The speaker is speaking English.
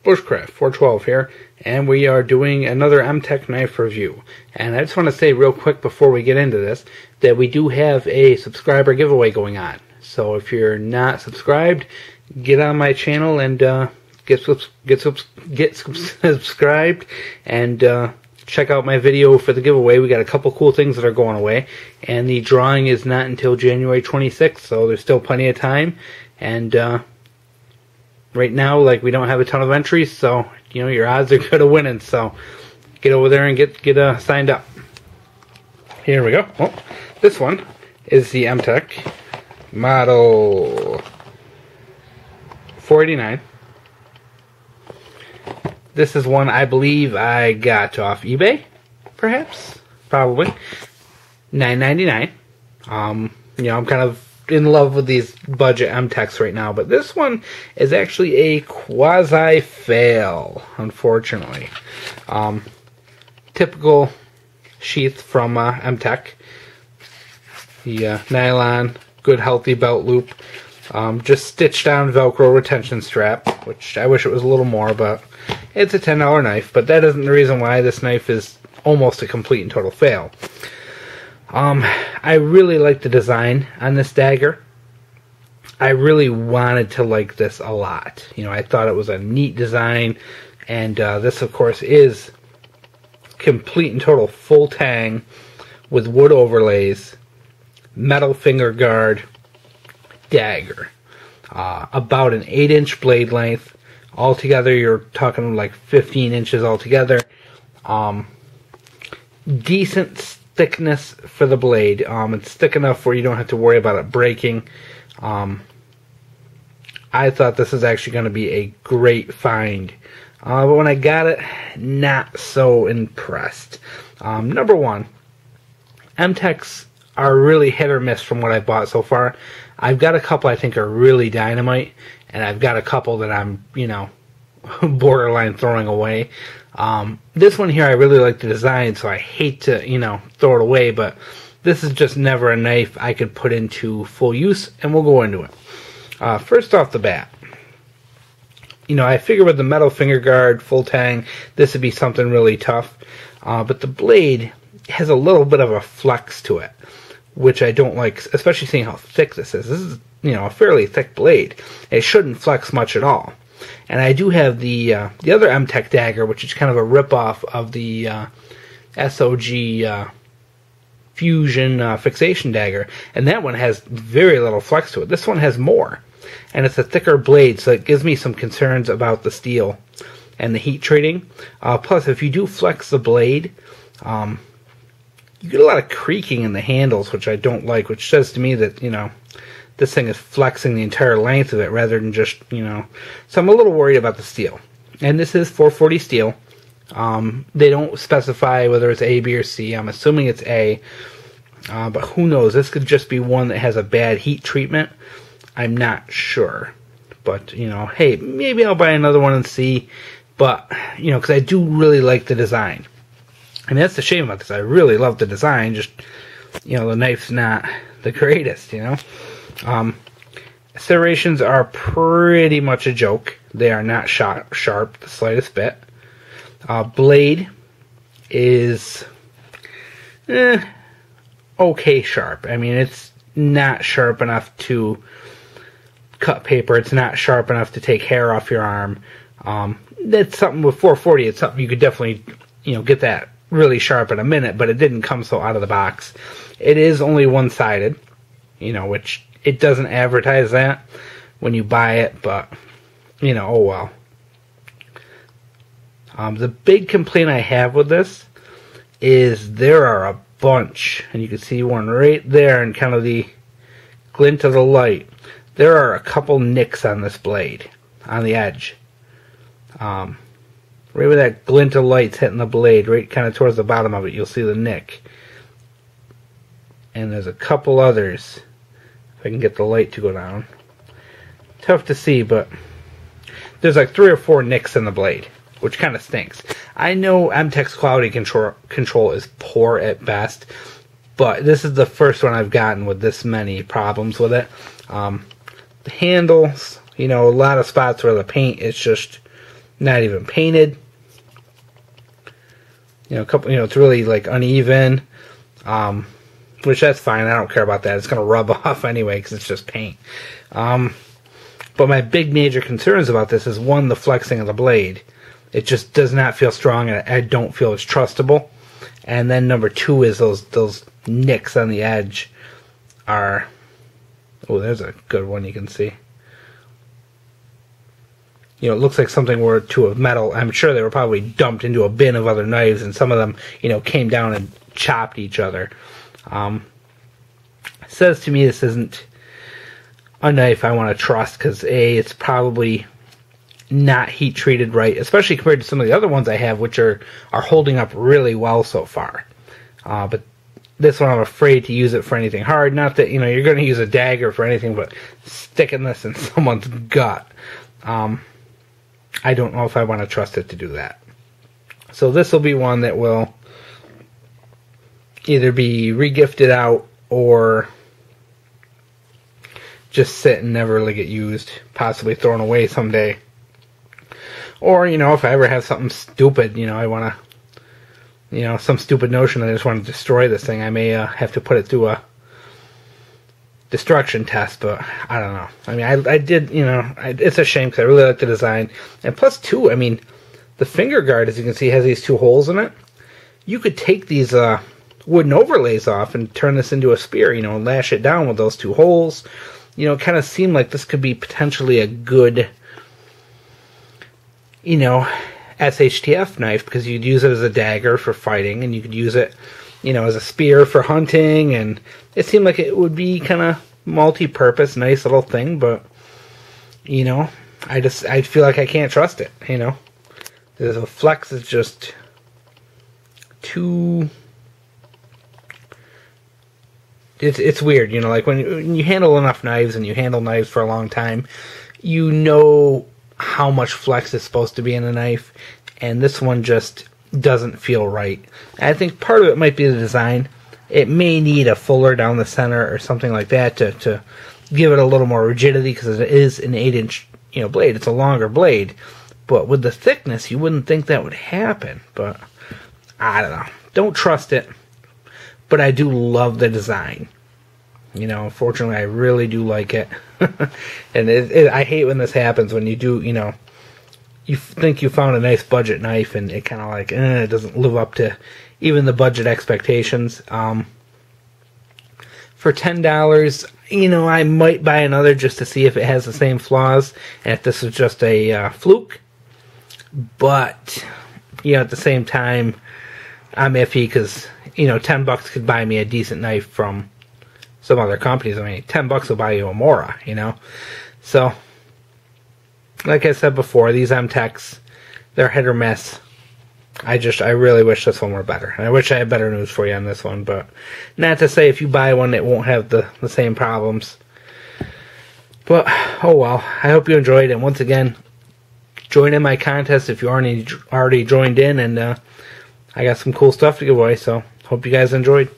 Bushcraft 412 here, and we are doing another MTech knife review. And I just want to say real quick before we get into this that we do have a subscriber giveaway going on. So if you're not subscribed, get on my channel and get subscribed and check out my video for the giveaway. We got a couple cool things that are going away, and the drawing is not until January 26th, so there's still plenty of time. And right now, like, we don't have a ton of entries, so you know your odds are good of winning. So get over there and get signed up. Here we go. Oh, this one is the MTech Model 489. This is one I believe I got off eBay, perhaps, probably. $9.99. You know, I'm kind of in love with these budget MTechs right now, but this one is actually a quasi fail, unfortunately. Typical sheath from MTech. The nylon, good healthy belt loop. Just stitched down Velcro retention strap, which I wish it was a little more, but it's a $10 knife. But that isn't the reason why this knife is almost a complete and total fail. I really like the design on this dagger. I really wanted to like this a lot. You know, I thought it was a neat design, and this, of course, is complete and total full tang with wood overlays, metal finger guard, dagger. About an 8-inch blade length. Altogether, you're talking like 15 inches altogether. Decent thickness for the blade. It's thick enough where you don't have to worry about it breaking. I thought this is actually going to be a great find. But when I got it, not so impressed. Number one, MTechs are really hit or miss from what I've bought so far. I've got a couple I think are really dynamite, and I've got a couple that I'm, you know, borderline throwing away. This one here I really like the design, so I hate to, you know, throw it away, but this is just never a knife I could put into full use, and we'll go into it. First off the bat, you know, I figure with the metal finger guard, full tang, this would be something really tough, but the blade has a little bit of a flex to it, which I don't like, especially seeing how thick this is. This is, you know, a fairly thick blade. It shouldn't flex much at all. And I do have the other MTech Dagger, which is kind of a ripoff of the SOG Fusion Fixation Dagger, and that one has very little flex to it. This one has more, and it's a thicker blade, so it gives me some concerns about the steel and the heat treating. Plus, if you do flex the blade, you get a lot of creaking in the handles, which I don't like, which says to me that, you know, this thing is flexing the entire length of it rather than just, you know. So I'm a little worried about the steel. And this is 440 steel. They don't specify whether it's A, B, or C. I'm assuming it's A. But who knows? This could just be one that has a bad heat treatment. I'm not sure. But, you know, hey, maybe I'll buy another one and see. But, you know, because I do really like the design. And that's the shame about this. I really love the design. Just, you know, the knife's not the greatest, you know. Serrations are pretty much a joke. They are not sharp the slightest bit. Blade is okay sharp. I mean, it's not sharp enough to cut paper. It's not sharp enough to take hair off your arm. That's something with 440. It's something you could definitely, you know, get that really sharp in a minute, but it didn't come so out of the box. It is only one-sided, you know, which it doesn't advertise that when you buy it, but, you know, oh well. The big complaint I have with this is there are a bunch, and you can see one right there in kind of the glint of the light. There are a couple nicks on this blade, on the edge. Right where that glint of light's hitting the blade, right kind of towards the bottom of it, you'll see the nick. And there's a couple others. If I can get the light to go down. Tough to see, but there's like 3 or 4 nicks in the blade, which kind of stinks. I know MTech's quality control is poor at best, but this is the first one I've gotten with this many problems with it. The handles, you know, a lot of spots where the paint is just not even painted. It's really like uneven, which that's fine. I don't care about that. It's going to rub off anyway because it's just paint. But my big major concerns about this is, one, the flexing of the blade. It just does not feel strong, and I don't feel it's trustable. And then number two is those nicks on the edge are... Oh, there's a good one you can see. It looks like something were to a metal. I'm sure they were probably dumped into a bin of other knives, and some of them, came down and chopped each other. It says to me this isn't a knife I want to trust, because A, it's probably not heat treated right, especially compared to some of the other ones I have, which are holding up really well so far. But this one, I'm afraid to use it for anything hard. Not that, you're going to use a dagger for anything, but sticking this in someone's gut. I don't know if I want to trust it to do that. So this will be one that will either be regifted out or just sit and never really get used, possibly thrown away someday. Or, if I ever have something stupid, I want to, some stupid notion that I just want to destroy this thing, I may have to put it through a destruction test, but I don't know. I mean, I did, it's a shame because I really like the design. And plus, too, I mean, the finger guard, as you can see, has these two holes in it. You could take these wooden overlays off and turn this into a spear, and lash it down with those two holes. It kind of seemed like this could be potentially a good, SHTF knife, because you'd use it as a dagger for fighting, and you could use it, as a spear for hunting, and it seemed like it would be kind of multi-purpose, nice little thing, but, I feel like I can't trust it, The flex is just too... It's weird, like when you handle enough knives, and you handle knives for a long time, you know how much flex is supposed to be in a knife, and this one just doesn't feel right. I think part of it might be the design. It may need a fuller down the center or something like that to give it a little more rigidity, because it is an 8-inch blade. It's a longer blade, but with the thickness, you wouldn't think that would happen. But I don't know. Don't trust it, but I do love the design. Fortunately, I really do like it. And I hate when this happens, when you do, you think you found a nice budget knife, and it kind of like, it doesn't live up to even the budget expectations. For $10, I might buy another just to see if it has the same flaws, and if this was just a fluke. But, at the same time, I'm iffy, because, $10 could buy me a decent knife from some other companies. I mean, $10 will buy you a Mora, So, like I said before, these MTechs, they're hit or miss. I really wish this one were better. And I wish I had better news for you on this one, but not to say if you buy one, it won't have the same problems. But, oh well. I hope you enjoyed, and once again, join in my contest if you already joined in, and I got some cool stuff to give away, so hope you guys enjoyed.